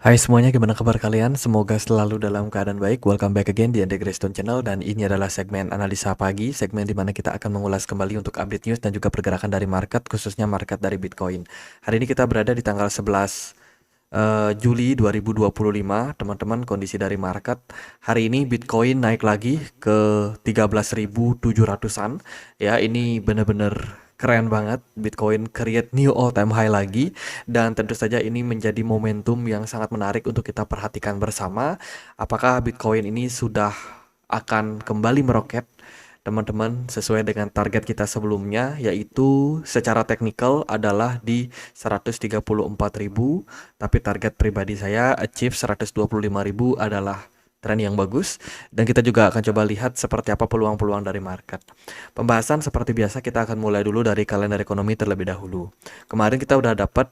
Hai semuanya, gimana kabar kalian? Semoga selalu dalam keadaan baik. Welcome back again di Andre Greystone Channel, dan ini adalah segmen analisa pagi, segmen di mana kita akan mengulas kembali untuk update news dan juga pergerakan dari market, khususnya market dari Bitcoin. Hari ini kita berada di tanggal 11 Juli 2025, teman-teman. Kondisi dari market hari ini, Bitcoin naik lagi ke 13.700-an. Ya, ini benar-benar keren banget. Bitcoin create new all time high lagi, dan tentu saja ini menjadi momentum yang sangat menarik untuk kita perhatikan bersama. Apakah Bitcoin ini sudah akan kembali meroket, teman-teman, sesuai dengan target kita sebelumnya, yaitu secara teknikal adalah di 134.000, tapi target pribadi saya achieve 125.000 adalah tren yang bagus, dan kita juga akan coba lihat seperti apa peluang-peluang dari market. Pembahasan seperti biasa, kita akan mulai dulu dari kalender ekonomi terlebih dahulu. Kemarin kita udah dapat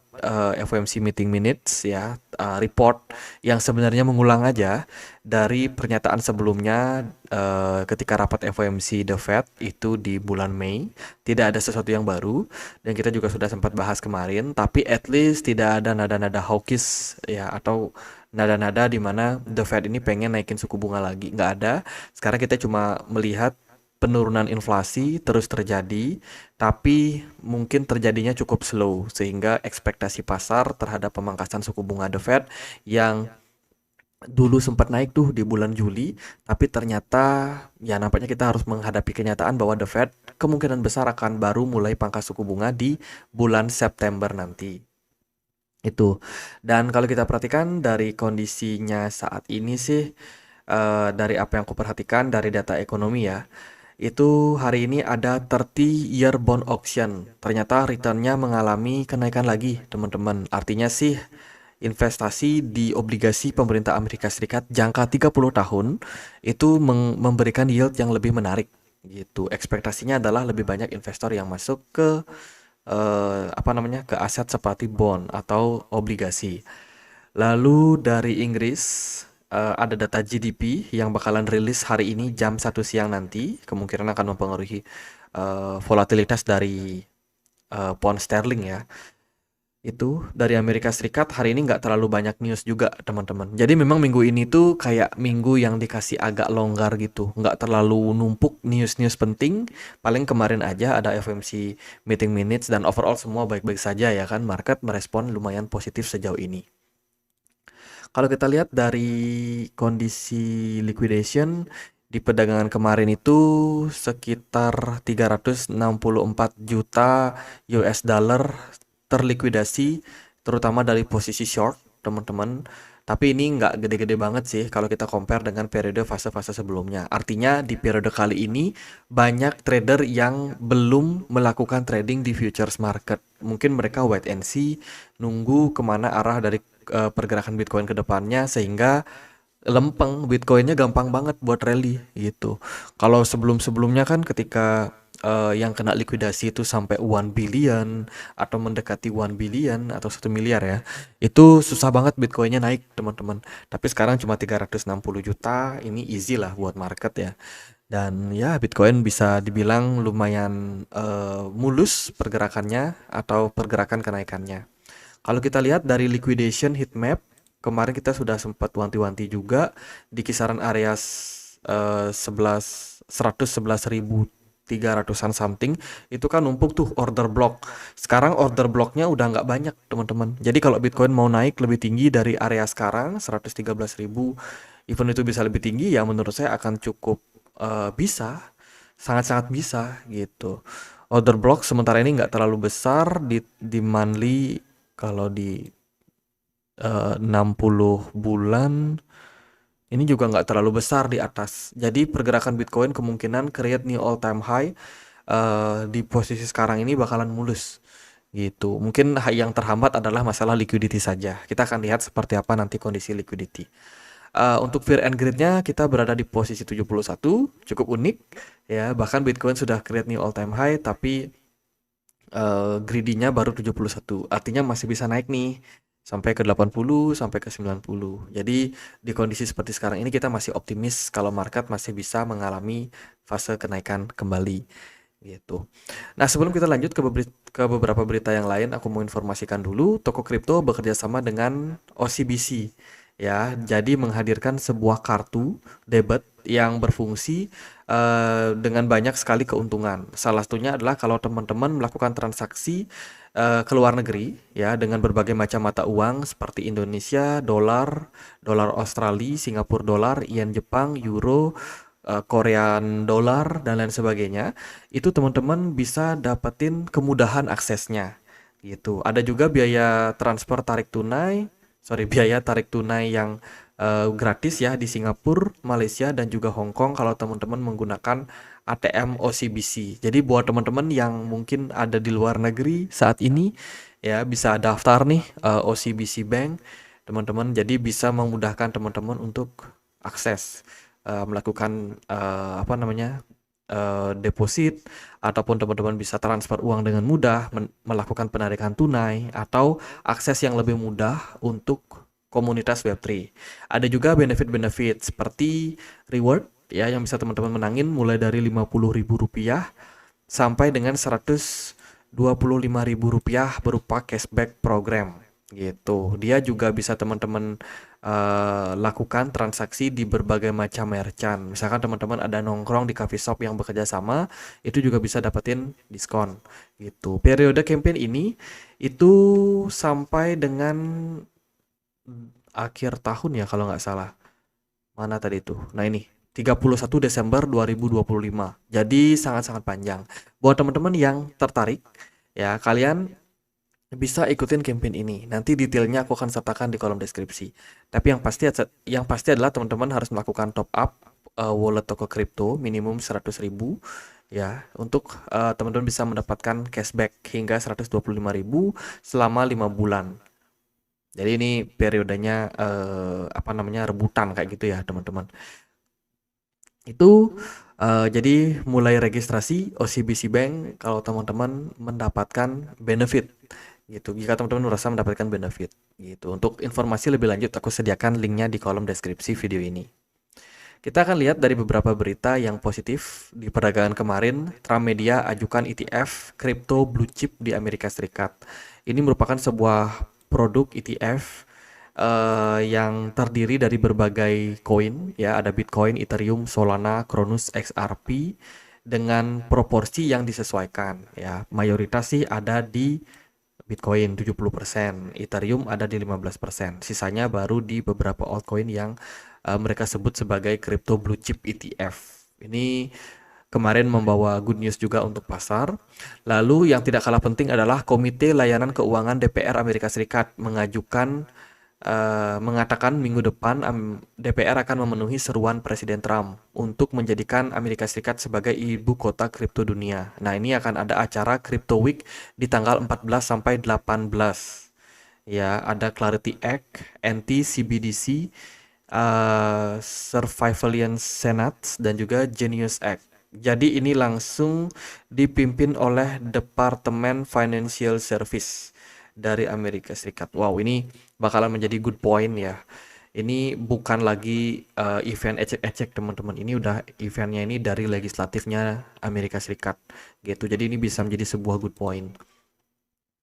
FOMC meeting minutes ya, report yang sebenarnya mengulang aja dari pernyataan sebelumnya ketika rapat FOMC The Fed itu di bulan Mei. Tidak ada sesuatu yang baru, dan kita juga sudah sempat bahas kemarin, tapi at least tidak ada nada-nada hawkish ya, atau nada-nada di mana The Fed ini pengen naikin suku bunga lagi. Nggak ada. Sekarang kita cuma melihat penurunan inflasi terus terjadi, tapi mungkin terjadinya cukup slow, sehingga ekspektasi pasar terhadap pemangkasan suku bunga The Fed yang dulu sempat naik tuh di bulan Juli, tapi ternyata ya nampaknya kita harus menghadapi kenyataan bahwa The Fed kemungkinan besar akan baru mulai pangkas suku bunga di bulan September nanti. Itu. Dan kalau kita perhatikan dari kondisinya saat ini sih, dari apa yang aku perhatikan dari data ekonomi ya, itu hari ini ada 30 year bond auction. Ternyata returnnya mengalami kenaikan lagi, teman-teman. Artinya sih investasi di obligasi pemerintah Amerika Serikat jangka 30 tahun itu memberikan yield yang lebih menarik gitu. Ekspektasinya adalah lebih banyak investor yang masuk ke ke aset seperti bond atau obligasi. Lalu dari Inggris, ada data GDP yang bakalan rilis hari ini jam 1 siang nanti, kemungkinan akan mempengaruhi volatilitas dari pound sterling ya. Itu dari Amerika Serikat hari ini nggak terlalu banyak news juga, teman-teman. Jadi memang minggu ini tuh kayak minggu yang dikasih agak longgar gitu, nggak terlalu numpuk news-news penting. Paling kemarin aja ada FOMC meeting minutes, dan overall semua baik-baik saja ya kan. Market merespon lumayan positif sejauh ini. Kalau kita lihat dari kondisi liquidation di perdagangan kemarin itu sekitar 364 juta US dollar terlikuidasi, terutama dari posisi short, teman-teman. Tapi ini nggak gede-gede banget sih kalau kita compare dengan periode fase-fase sebelumnya. Artinya di periode kali ini banyak trader yang belum melakukan trading di futures market. Mungkin mereka wait and see, nunggu kemana arah dari pergerakan Bitcoin ke depannya, sehingga lempeng Bitcoinnya gampang banget buat rally gitu. Kalau sebelum-sebelumnya kan ketika yang kena likuidasi itu sampai 1 billion atau mendekati 1 billion atau 1 miliar ya, itu susah banget Bitcoinnya naik, teman-teman. Tapi sekarang cuma 360 juta, ini easy lah buat market ya. Dan ya Bitcoin bisa dibilang lumayan mulus pergerakannya atau pergerakan kenaikannya. Kalau kita lihat dari liquidation heat map, kemarin kita sudah sempat wanti-wanti juga di kisaran area 111.300-an something, itu kan numpuk tuh order block. Sekarang order blocknya udah nggak banyak, teman-teman. Jadi kalau Bitcoin mau naik lebih tinggi dari area sekarang 113.000, even itu bisa lebih tinggi, ya menurut saya akan cukup bisa, sangat-sangat bisa gitu. Order block sementara ini nggak terlalu besar di monthly. Kalau di 60 bulan ini juga nggak terlalu besar di atas. Jadi pergerakan Bitcoin kemungkinan create new all time high di posisi sekarang ini bakalan mulus gitu. Mungkin yang terhambat adalah masalah liquidity saja. Kita akan lihat seperti apa nanti kondisi liquidity. Untuk fear and greed-nya kita berada di posisi 71, cukup unik ya. Bahkan Bitcoin sudah create new all time high, tapi greedy-nya baru 71. Artinya masih bisa naik nih sampai ke 80, sampai ke 90. Jadi di kondisi seperti sekarang ini kita masih optimis kalau market masih bisa mengalami fase kenaikan kembali gitu. Nah, sebelum kita lanjut ke beberapa berita yang lain, aku mau informasikan dulu, toko kripto bekerja sama dengan OCBC ya. Jadi menghadirkan sebuah kartu debit yang berfungsi dengan banyak sekali keuntungan. Salah satunya adalah kalau teman-teman melakukan transaksi ke luar negeri ya dengan berbagai macam mata uang seperti Indonesia, dolar, dolar Australia, Singapura dolar, yen Jepang, euro, Korean dollar dan lain sebagainya, itu teman-teman bisa dapetin kemudahan aksesnya gitu. Ada juga biaya transfer tarik tunai, sorry biaya tarik tunai yang gratis ya di Singapura, Malaysia dan juga Hong Kong kalau teman-teman menggunakan ATM OCBC. Jadi buat teman-teman yang mungkin ada di luar negeri saat ini ya bisa daftar nih OCBC Bank teman-teman. Jadi bisa memudahkan teman-teman untuk akses melakukan apa namanya deposit ataupun teman-teman bisa transfer uang dengan mudah, melakukan penarikan tunai atau akses yang lebih mudah untuk komunitas Web3. Ada juga benefit-benefit seperti reward ya yang bisa teman-teman menangin mulai dari Rp50.000 sampai dengan Rp125.000 berupa cashback program gitu. Dia juga bisa teman-teman lakukan transaksi di berbagai macam merchant. Misalkan teman-teman ada nongkrong di coffee shop yang bekerja sama, itu juga bisa dapetin diskon gitu. Periode campaign ini itu sampai dengan akhir tahun ya kalau nggak salah. Mana tadi itu? Nah ini 31 Desember 2025. Jadi sangat-sangat panjang. Buat teman-teman yang tertarik ya, kalian bisa ikutin campaign ini. Nanti detailnya aku akan sertakan di kolom deskripsi. Tapi yang pasti adalah teman-teman harus melakukan top up wallet toko kripto minimum 100.000 ya untuk teman-teman bisa mendapatkan cashback hingga 125.000 selama 5 bulan. Jadi ini periodenya apa namanya rebutan kayak gitu ya, teman-teman. Itu jadi mulai registrasi OCBC Bank kalau teman-teman mendapatkan benefit gitu. Jika teman-teman merasa mendapatkan benefit gitu. Untuk informasi lebih lanjut aku sediakan linknya di kolom deskripsi video ini. Kita akan lihat dari beberapa berita yang positif di perdagangan kemarin. Trump Media ajukan ETF Crypto Blue Chip di Amerika Serikat. Ini merupakan sebuah produk ETF yang terdiri dari berbagai koin ya, ada Bitcoin, Ethereum, Solana, Cronus, XRP dengan proporsi yang disesuaikan ya. Mayoritas sih ada di Bitcoin 70%, Ethereum ada di 15%. Sisanya baru di beberapa altcoin yang mereka sebut sebagai crypto blue chip ETF. Ini kemarin membawa good news juga untuk pasar. Lalu yang tidak kalah penting adalah Komite Layanan Keuangan DPR Amerika Serikat mengatakan minggu depan DPR akan memenuhi seruan Presiden Trump untuk menjadikan Amerika Serikat sebagai ibu kota kripto dunia. Nah, ini akan ada acara Crypto Week di tanggal 14 sampai 18. Ya, ada Clarity Act, NT-CBDC, Surveillance Senate, dan juga Genius Act. Jadi ini langsung dipimpin oleh Departemen Financial Service dari Amerika Serikat. Wow, ini bakalan menjadi good point ya. Ini bukan lagi event ecek-ecek teman-teman. Ini udah eventnya ini dari legislatifnya Amerika Serikat gitu. Jadi ini bisa menjadi sebuah good point.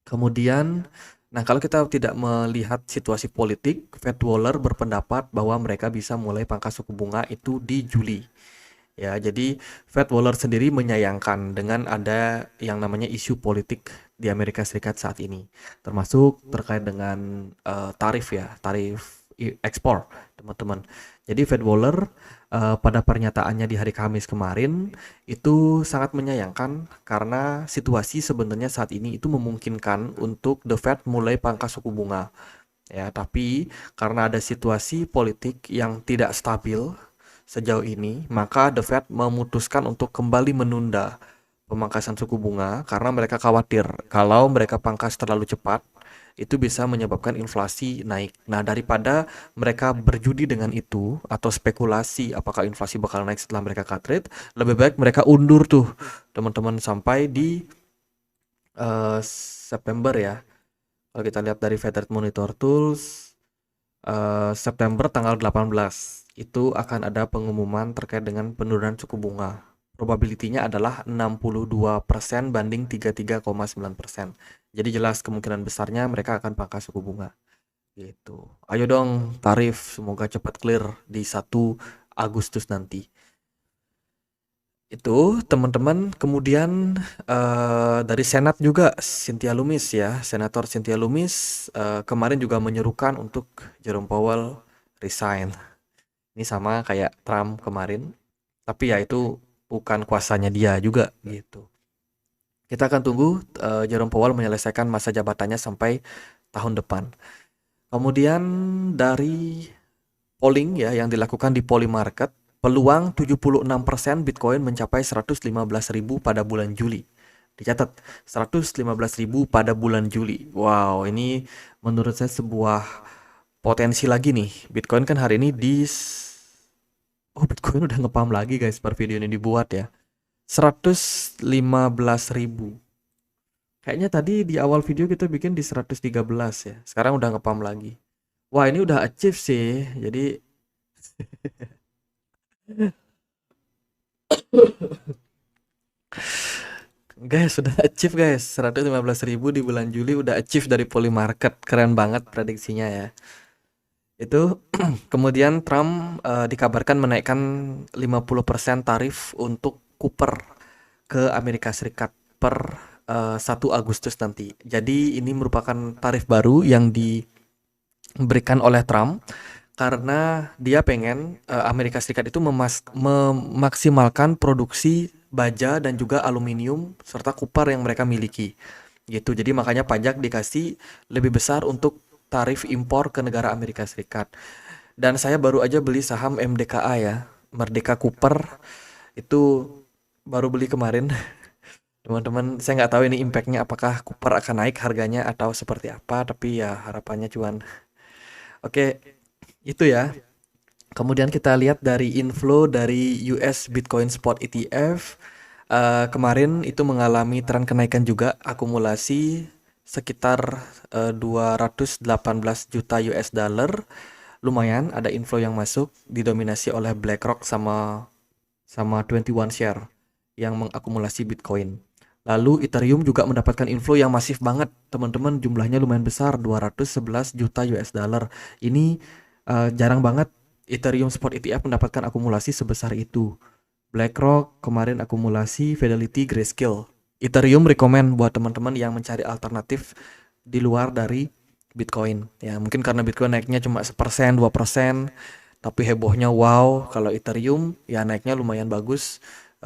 Kemudian, nah kalau kita tidak melihat situasi politik, Fed Waller berpendapat bahwa mereka bisa mulai pangkas suku bunga itu di Juli. Ya, jadi Fed Waller sendiri menyayangkan dengan ada yang namanya isu politik di Amerika Serikat saat ini, termasuk terkait dengan tarif ya, tarif ekspor, teman-teman. Jadi Fed Waller pada pernyataannya di hari Kamis kemarin itu sangat menyayangkan karena situasi sebenarnya saat ini itu memungkinkan untuk The Fed mulai pangkas suku bunga. Ya, tapi karena ada situasi politik yang tidak stabil sejauh ini, maka The Fed memutuskan untuk kembali menunda pemangkasan suku bunga karena mereka khawatir kalau mereka pangkas terlalu cepat itu bisa menyebabkan inflasi naik. Nah, daripada mereka berjudi dengan itu atau spekulasi apakah inflasi bakal naik setelah mereka cut rate, lebih baik mereka undur tuh teman-teman sampai di September ya. Kalau kita lihat dari Fed Rate Monitor Tools, September tanggal 18 itu akan ada pengumuman terkait dengan penurunan suku bunga probability-nya adalah 62% banding 33,9%. Jadi jelas kemungkinan besarnya mereka akan pangkas suku bunga. Gitu. Ayo dong tarif, semoga cepat clear di 1 Agustus nanti. Itu teman-teman, kemudian dari Senat juga Cynthia Lummis ya, Senator Cynthia Lummis kemarin juga menyerukan untuk Jerome Powell resign. Ini sama kayak Trump kemarin, tapi ya itu bukan kuasanya dia juga gitu. Kita akan tunggu Jerome Powell menyelesaikan masa jabatannya sampai tahun depan. Kemudian dari polling ya yang dilakukan di Polymarket, peluang 76% Bitcoin mencapai 115.000 pada bulan Juli. Dicatat 115.000 pada bulan Juli. Wow, ini menurut saya sebuah potensi lagi nih. Bitcoin kan hari ini Oh, Bitcoin udah ngepam lagi guys per video ini dibuat ya. 115.000. Kayaknya tadi di awal video kita bikin di 113 ya. Sekarang udah ngepam lagi. Wah, ini udah achieve sih. Jadi guys, sudah achieve guys. 115.000 di bulan Juli udah achieve dari Polymarket. Keren banget prediksinya ya. Itu kemudian Trump dikabarkan menaikkan 50% tarif untuk Cooper ke Amerika Serikat per 1 Agustus nanti. Jadi ini merupakan tarif baru yang diberikan oleh Trump karena dia pengen Amerika Serikat itu memaksimalkan produksi baja dan juga aluminium serta kupar yang mereka miliki. Gitu. Jadi makanya pajak dikasih lebih besar untuk tarif impor ke negara Amerika Serikat. Dan saya baru aja beli saham MDKA ya, Merdeka Cooper, itu baru beli kemarin. Teman-teman, saya nggak tahu ini impactnya apakah Cooper akan naik harganya atau seperti apa, tapi ya harapannya cuan. Oke, itu ya. Kemudian kita lihat dari inflow dari US Bitcoin Spot ETF. Kemarin itu mengalami tren kenaikan juga, akumulasi sekitar 218 juta US dollar. Lumayan ada inflow yang masuk, didominasi oleh BlackRock sama 21 Share yang mengakumulasi Bitcoin. Lalu Ethereum juga mendapatkan inflow yang masif banget, teman-teman, jumlahnya lumayan besar, 211 juta US dollar. Ini jarang banget Ethereum Spot ETF mendapatkan akumulasi sebesar itu. BlackRock kemarin akumulasi, Fidelity, Grayscale. Ethereum rekomend buat teman-teman yang mencari alternatif di luar dari Bitcoin. Ya, mungkin karena Bitcoin naiknya cuma 1%, 2%, tapi hebohnya wow. Kalau Ethereum ya naiknya lumayan bagus,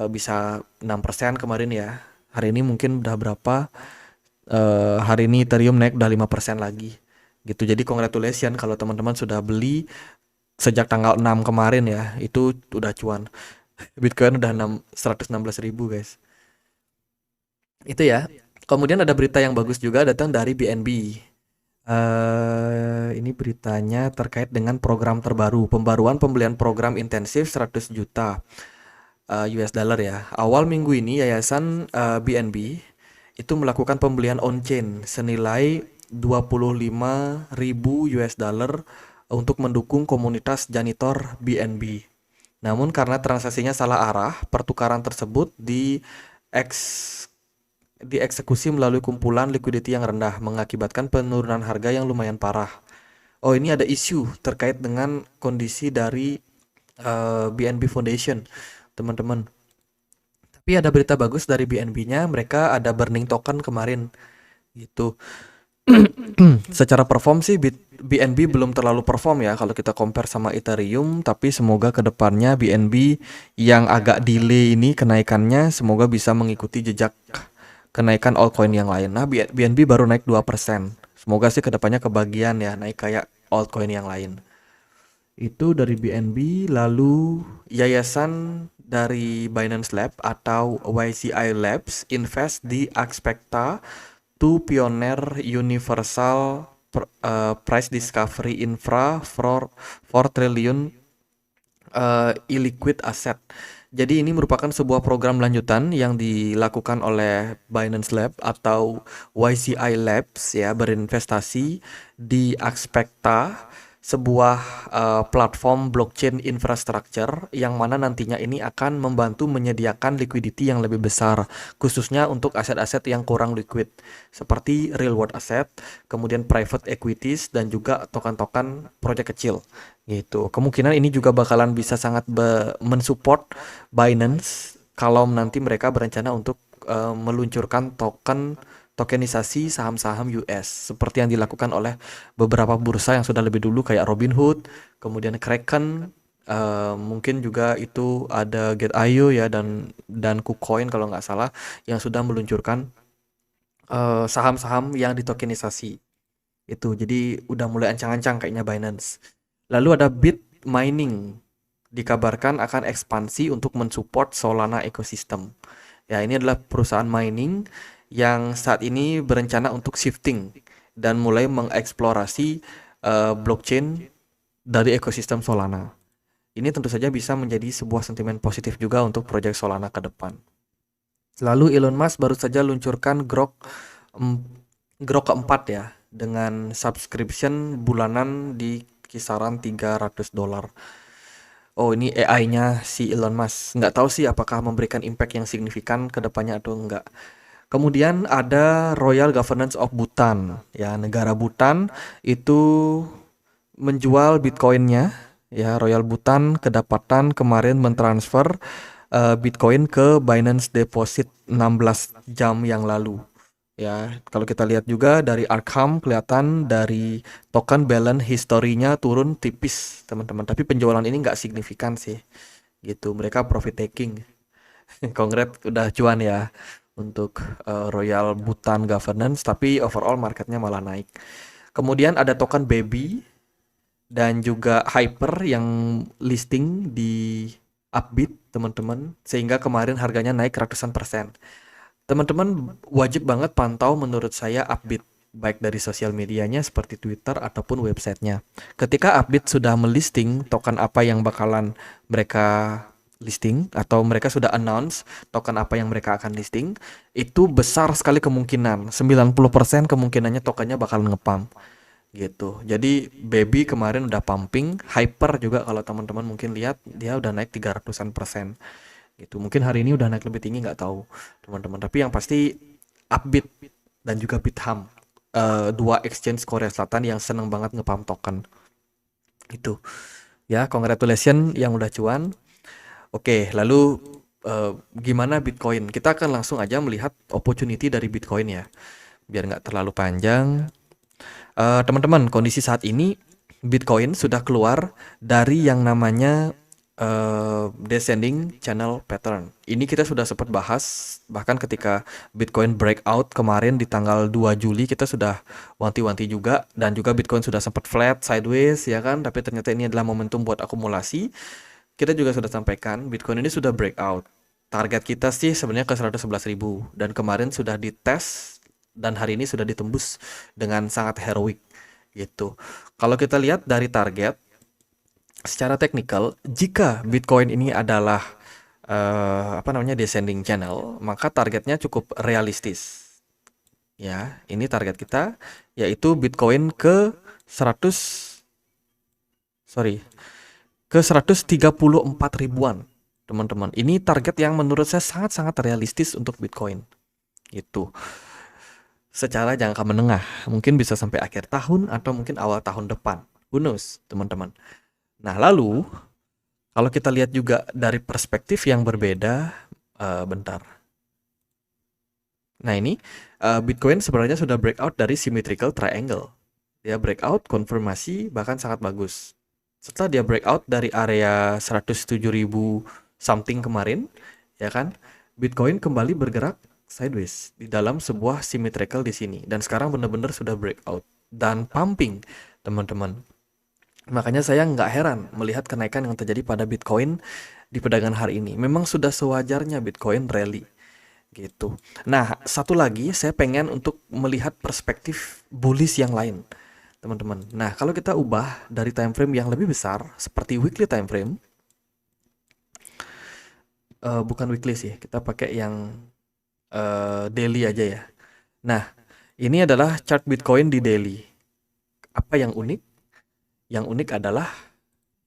bisa 6% kemarin ya. Hari ini mungkin udah berapa? Hari ini Ethereum naik udah 5% lagi. Gitu. Jadi congratulations kalau teman-teman sudah beli sejak tanggal 6 kemarin ya. Itu udah cuan. Bitcoin udah 116.000 guys. Itu ya. Kemudian ada berita yang bagus juga datang dari BNB. Ini beritanya terkait dengan program terbaru, pembaruan pembelian program intensif 100 juta US dollar ya. Awal minggu ini yayasan BNB itu melakukan pembelian on-chain senilai 25.000 US dollar untuk mendukung komunitas janitor BNB. Namun karena transaksinya salah arah, pertukaran tersebut dieksekusi melalui kumpulan liquidity yang rendah, mengakibatkan penurunan harga yang lumayan parah. Oh, ini ada isu terkait dengan kondisi dari BNB Foundation, teman-teman. Tapi ada berita bagus dari BNB-nya, mereka ada burning token kemarin, gitu. Secara perform sih BNB belum terlalu perform ya kalau kita compare sama Ethereum, tapi semoga kedepannya BNB yang agak delay ini kenaikannya semoga bisa mengikuti jejak kenaikan altcoin yang lain. Nah, BNB baru naik 2%. Semoga sih kedepannya kebagian ya naik kayak altcoin yang lain. Itu dari BNB. Lalu yayasan dari Binance Lab atau YCI Labs invest di Axpecta to Pioneer Universal Price Discovery Infra for 4 trillion illiquid asset. Jadi ini merupakan sebuah program lanjutan yang dilakukan oleh Binance Lab atau YCI Labs ya, berinvestasi di Axpecta sebuah platform blockchain infrastructure yang mana nantinya ini akan membantu menyediakan liquidity yang lebih besar, khususnya untuk aset-aset yang kurang liquid, seperti real world asset, kemudian private equities, dan juga token-token proyek kecil. Gitu. Kemungkinan ini juga bakalan bisa sangat mensupport Binance kalau nanti mereka berencana untuk meluncurkan tokenisasi saham-saham US seperti yang dilakukan oleh beberapa bursa yang sudah lebih dulu kayak Robinhood, kemudian Kraken, mungkin juga itu ada Get.io ya, dan KuCoin kalau nggak salah, yang sudah meluncurkan saham-saham yang ditokenisasi itu. Jadi udah mulai ancang-ancang kayaknya Binance. Lalu ada Bit Mining, dikabarkan akan ekspansi untuk mensupport Solana ecosystem. Ya, ini adalah perusahaan mining yang saat ini berencana untuk shifting dan mulai mengeksplorasi blockchain dari ekosistem Solana. Ini tentu saja bisa menjadi sebuah sentimen positif juga untuk proyek Solana ke depan. Lalu Elon Musk baru saja luncurkan Grok keempat ya, dengan subscription bulanan di kisaran $300. Oh, ini AI-nya si Elon Musk. Nggak tahu sih apakah memberikan impact yang signifikan ke depannya atau enggak. Kemudian ada Royal Governance of Bhutan. Ya, negara Bhutan itu menjual Bitcoinnya. Ya, Royal Bhutan kedapatan kemarin mentransfer Bitcoin ke Binance Deposit 16 jam yang lalu. Ya, kalau kita lihat juga dari Arkham kelihatan dari token balance historinya turun tipis, teman-teman. Tapi penjualan ini nggak signifikan sih. Gitu, mereka profit taking. Kongres udah cuan ya untuk Royal Bhutan Governance, tapi overall marketnya malah naik. Kemudian ada token Baby dan juga Hyper yang listing di Upbit, teman-teman, sehingga kemarin harganya naik ratusan persen. Teman-teman wajib banget pantau menurut saya Upbit, baik dari sosial medianya seperti Twitter ataupun websitenya. Ketika Upbit sudah melisting token apa yang bakalan mereka listing atau mereka sudah announce token apa yang mereka akan listing, itu besar sekali kemungkinan 90% kemungkinannya tokennya bakal ngepump gitu. Jadi Baby kemarin udah pumping, Hyper juga kalau teman-teman mungkin lihat dia udah naik 300-an persen gitu. Mungkin hari ini udah naik lebih tinggi nggak tahu teman-teman. Tapi yang pasti Upbit dan juga Bithumb, dua exchange Korea Selatan yang seneng banget ngepump token itu. Ya, congratulations yang udah cuan. Oke, lalu gimana Bitcoin? Kita akan langsung aja melihat opportunity dari Bitcoin ya, biar nggak terlalu panjang. Teman-teman, kondisi saat ini Bitcoin sudah keluar dari yang namanya descending channel pattern. Ini kita sudah sempat bahas, bahkan ketika Bitcoin breakout kemarin di tanggal 2 Juli kita sudah wanti-wanti juga, dan juga Bitcoin sudah sempat flat sideways ya kan, tapi ternyata ini adalah momentum buat akumulasi. Kita juga sudah sampaikan Bitcoin ini sudah breakout. Target kita sih sebenarnya ke 111.000 dan kemarin sudah dites dan hari ini sudah ditembus dengan sangat heroik gitu. Kalau kita lihat dari target secara teknikal, jika Bitcoin ini adalah descending channel, maka targetnya cukup realistis. Ya, ini target kita yaitu Bitcoin ke 134 ribuan, teman-teman. Ini target yang menurut saya sangat-sangat realistis untuk Bitcoin. Itu secara jangka menengah, mungkin bisa sampai akhir tahun atau mungkin awal tahun depan. Who knows, teman-teman. Nah, lalu kalau kita lihat juga dari perspektif yang berbeda, bentar. Nah, ini Bitcoin sebenarnya sudah breakout dari symmetrical triangle. Dia breakout, konfirmasi, bahkan sangat bagus. Setelah dia breakout dari area 107.000 something kemarin, ya kan, Bitcoin kembali bergerak sideways di dalam sebuah symmetrical di sini. Dan sekarang benar-benar sudah breakout dan pumping, teman-teman. Makanya saya nggak heran melihat kenaikan yang terjadi pada Bitcoin di perdagangan hari ini. Memang sudah sewajarnya Bitcoin rally gitu. Nah, satu lagi saya pengen untuk melihat perspektif bullish yang lain, teman-teman. Nah, kalau kita ubah dari time frame yang lebih besar seperti weekly time frame, bukan weekly sih, kita pakai yang daily aja ya. Nah, ini adalah chart Bitcoin di daily. Apa yang unik? Yang unik adalah,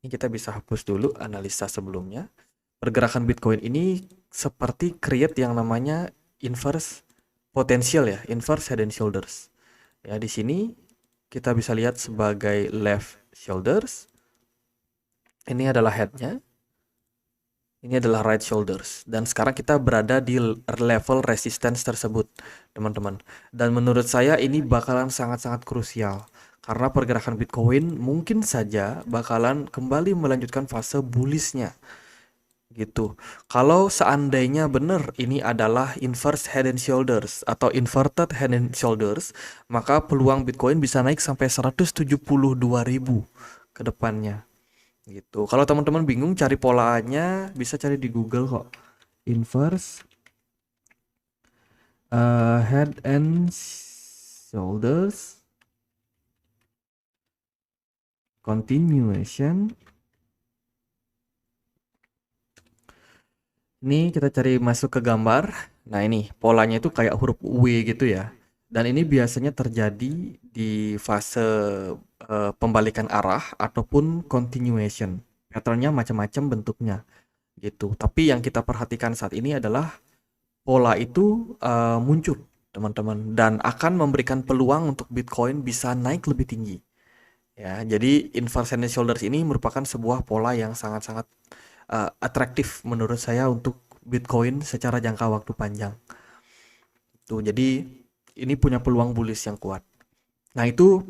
ini kita bisa hapus dulu analisa sebelumnya. Pergerakan Bitcoin ini seperti create yang namanya inverse potential ya, inverse head and shoulders. Ya, di sini kita bisa lihat sebagai left shoulders. Ini adalah headnya. Ini adalah right shoulders. Dan sekarang kita berada di level resistance tersebut, teman-teman. Dan menurut saya ini bakalan sangat-sangat krusial. Karena pergerakan Bitcoin mungkin saja bakalan kembali melanjutkan fase bullishnya. Gitu. Kalau seandainya benar ini adalah inverse head and shoulders atau inverted head and shoulders, maka peluang Bitcoin bisa naik sampai 172.000 ke depannya. Gitu. Kalau teman-teman bingung cari polanya, bisa cari di Google kok. Inverse head and shoulders continuation. Ini kita cari masuk ke gambar. Nah, ini polanya itu kayak huruf W gitu ya. Dan ini biasanya terjadi di fase pembalikan arah ataupun continuation. Patternnya macam-macam bentuknya gitu. Tapi yang kita perhatikan saat ini adalah pola itu muncul, teman-teman, dan akan memberikan peluang untuk Bitcoin bisa naik lebih tinggi. Ya, jadi inverse head and shoulders ini merupakan sebuah pola yang sangat-sangat atraktif menurut saya untuk Bitcoin secara jangka waktu panjang. Tuh, jadi ini punya peluang bullish yang kuat. Nah, itu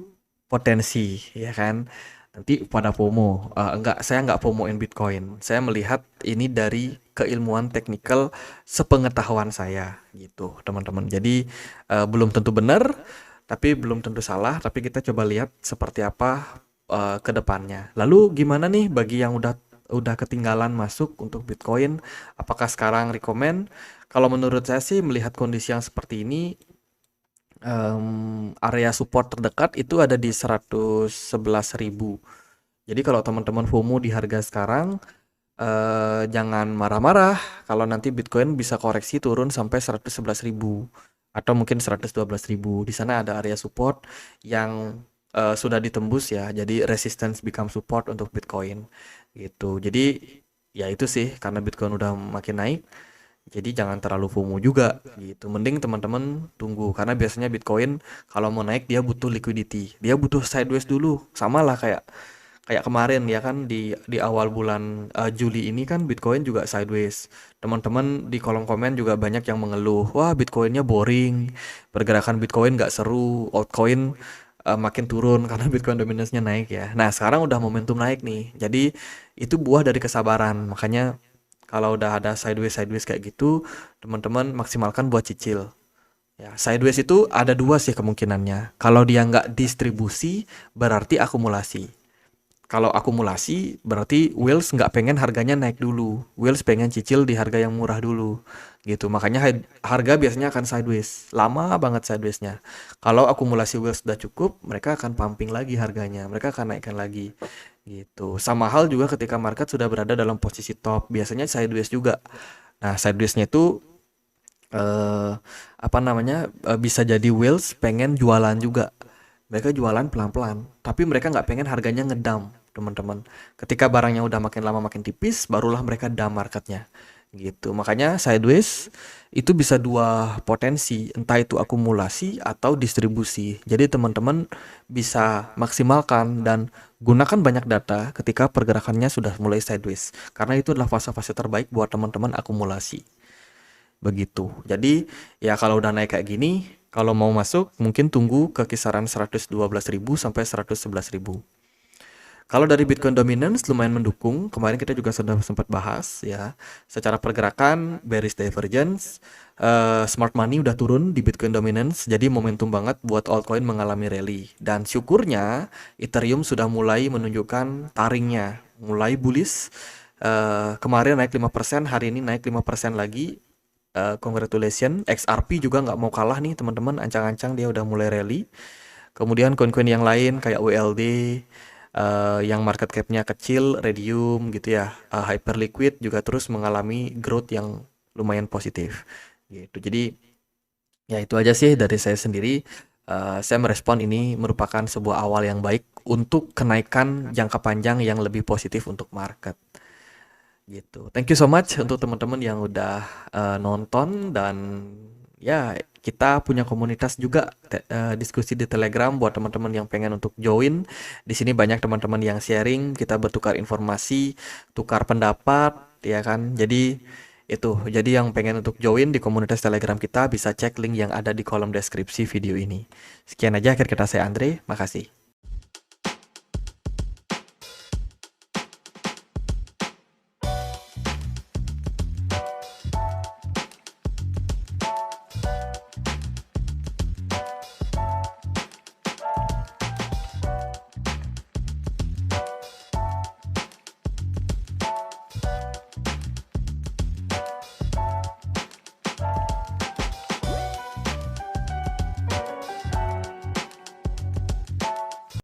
potensi, ya kan? Nanti pada FOMO, enggak, saya enggak FOMOin Bitcoin. Saya melihat ini dari keilmuan teknikal sepengetahuan saya, gitu, teman-teman. Jadi belum tentu benar, tapi belum tentu salah. Tapi kita coba lihat seperti apa ke depannya. Lalu gimana nih bagi yang udah ketinggalan masuk untuk Bitcoin? Apakah sekarang rekomend? Kalau menurut saya sih melihat kondisi yang seperti ini, area support terdekat itu ada di 111.000. Jadi kalau teman-teman FOMO di harga sekarang, jangan marah-marah kalau nanti Bitcoin bisa koreksi turun sampai 111.000 atau mungkin 112.000. Di sana ada area support yang sudah ditembus ya. Jadi resistance become support untuk Bitcoin gitu. Jadi ya itu sih, karena Bitcoin udah makin naik. Jadi jangan terlalu FOMO juga gitu. Mending teman-teman tunggu, karena biasanya Bitcoin kalau mau naik dia butuh liquidity. Dia butuh sideways dulu. Sama lah kayak kayak kemarin ya kan, di awal bulan Juli ini kan Bitcoin juga sideways. Teman-teman di kolom komen juga banyak yang mengeluh, wah Bitcoinnya boring, pergerakan Bitcoin nggak seru, altcoin makin turun karena Bitcoin dominance-nya naik ya. Nah sekarang udah momentum naik nih, jadi itu buah dari kesabaran. Makanya kalau udah ada sideways kayak gitu, teman-teman maksimalkan buat cicil. Ya, sideways itu ada dua sih kemungkinannya. Kalau dia nggak distribusi, berarti akumulasi. Kalau akumulasi, berarti Wheels nggak pengen harganya naik dulu. Wheels pengen cicil di harga yang murah dulu. Gitu. Makanya harga biasanya akan sideways. Lama banget sidewaysnya. Kalau akumulasi Wheels sudah cukup, mereka akan pumping lagi harganya. Mereka akan naikkan lagi. Gitu. Sama hal juga ketika market sudah berada dalam posisi top. Biasanya sideways juga. Nah, sidewaysnya itu eh apa namanya, bisa jadi Wheels pengen jualan juga. Mereka jualan pelan-pelan, tapi mereka nggak pengen harganya ngedam, teman-teman. Ketika barangnya udah makin lama makin tipis, barulah mereka dam marketnya. Gitu. Makanya sideways itu bisa dua potensi, entah itu akumulasi atau distribusi. Jadi teman-teman bisa maksimalkan dan gunakan banyak data ketika pergerakannya sudah mulai sideways. Karena itu adalah fase-fase terbaik buat teman-teman akumulasi. Begitu. Jadi ya kalau udah naik kayak gini, kalau mau masuk mungkin tunggu ke kisaran 112.000 sampai 111.000. Kalau dari Bitcoin dominance lumayan mendukung. Kemarin kita juga sudah sempat bahas ya. Secara pergerakan bearish divergence, smart money udah turun di Bitcoin dominance, jadi momentum banget buat altcoin mengalami rally. Dan syukurnya Ethereum sudah mulai menunjukkan taringnya, mulai bullish. Kemarin naik 5%, hari ini naik 5% lagi. Congratulations, XRP juga nggak mau kalah nih teman-teman, ancang-ancang dia udah mulai rally. Kemudian koin-koin yang lain kayak WLD, yang market cap-nya kecil, Radium gitu ya, Hyperliquid juga terus mengalami growth yang lumayan positif gitu. Jadi ya itu aja sih dari saya sendiri. Saya merespon ini merupakan sebuah awal yang baik untuk kenaikan jangka panjang yang lebih positif untuk market. Gitu. Thank you so much untuk teman-teman yang udah nonton, dan ya kita punya komunitas juga diskusi di Telegram buat teman-teman yang pengen untuk join. Di sini banyak teman-teman yang sharing, kita bertukar informasi, tukar pendapat, ya kan. Jadi yang pengen untuk join di komunitas Telegram kita bisa cek link yang ada di kolom deskripsi video ini. Sekian aja akhir kata saya Andre, makasih.